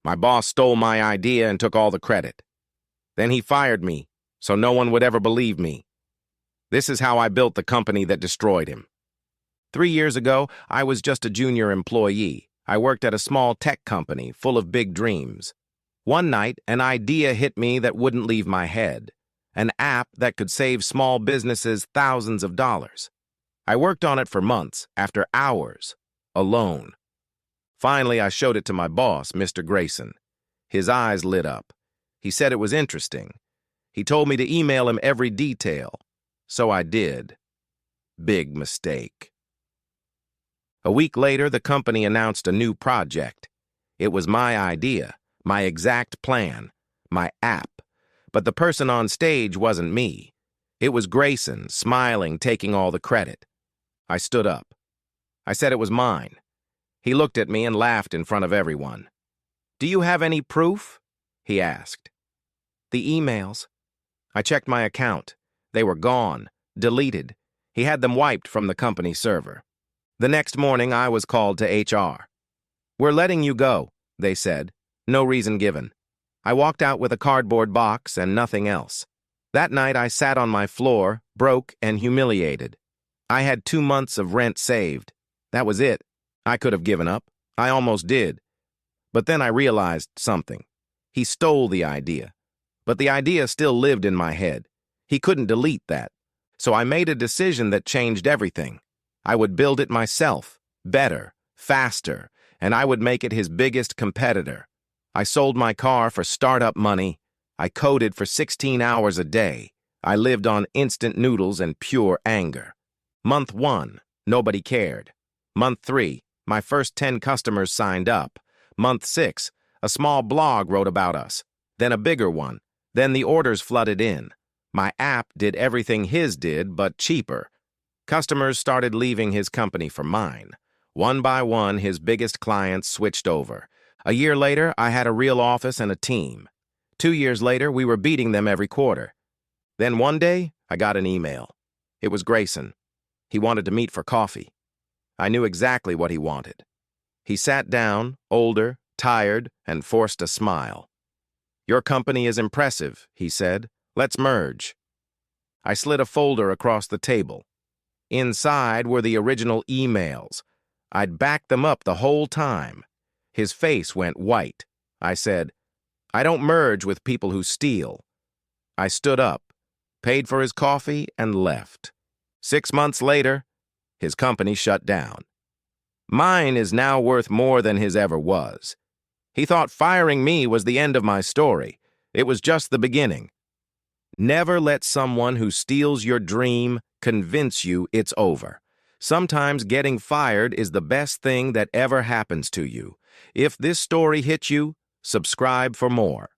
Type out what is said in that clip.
My boss stole my idea and took all the credit. Then he fired me, so no one would ever believe me. This is how I built the company that destroyed him. 3 years ago, I was just a junior employee. I worked at a small tech company full of big dreams. One night, an idea hit me that wouldn't leave my head. An app that could save small businesses thousands of dollars. I worked on it for months, after hours, alone. Finally, I showed it to my boss, Mr. Grayson. His eyes lit up. He said it was interesting. He told me to email him every detail. So I did. Big mistake. A week later, the company announced a new project. It was my idea, my exact plan, my app. But the person on stage wasn't me. It was Grayson, smiling, taking all the credit. I stood up. I said it was mine. He looked at me and laughed in front of everyone. "Do you have any proof?" he asked. "The emails." I checked my account. They were gone, deleted. He had them wiped from the company server. The next morning, I was called to HR. "We're letting you go," they said. No reason given. I walked out with a cardboard box and nothing else. That night, I sat on my floor, broke and humiliated. I had 2 months of rent saved. That was it. I could have given up. I almost did. But then I realized something. He stole the idea. But the idea still lived in my head. He couldn't delete that. So I made a decision that changed everything. I would build it myself, better, faster, and I would make it his biggest competitor. I sold my car for startup money. I coded for 16 hours a day. I lived on instant noodles and pure anger. Month 1, nobody cared. Month 3, my first 10 customers signed up. Month 6, a small blog wrote about us. Then a bigger one. Then the orders flooded in. My app did everything his did, but cheaper. Customers started leaving his company for mine. One by one, his biggest clients switched over. A year later, I had a real office and a team. 2 years later, we were beating them every quarter. Then one day, I got an email. It was Grayson. He wanted to meet for coffee. I knew exactly what he wanted. He sat down, older, tired, and forced a smile. "Your company is impressive," he said. "Let's merge." I slid a folder across the table. Inside were the original emails. I'd backed them up the whole time. His face went white. I said, "I don't merge with people who steal." I stood up, paid for his coffee, and left. 6 months later, his company shut down. Mine is now worth more than his ever was. He thought firing me was the end of my story. It was just the beginning. Never let someone who steals your dream convince you it's over. Sometimes getting fired is the best thing that ever happens to you. If this story hit you, subscribe for more.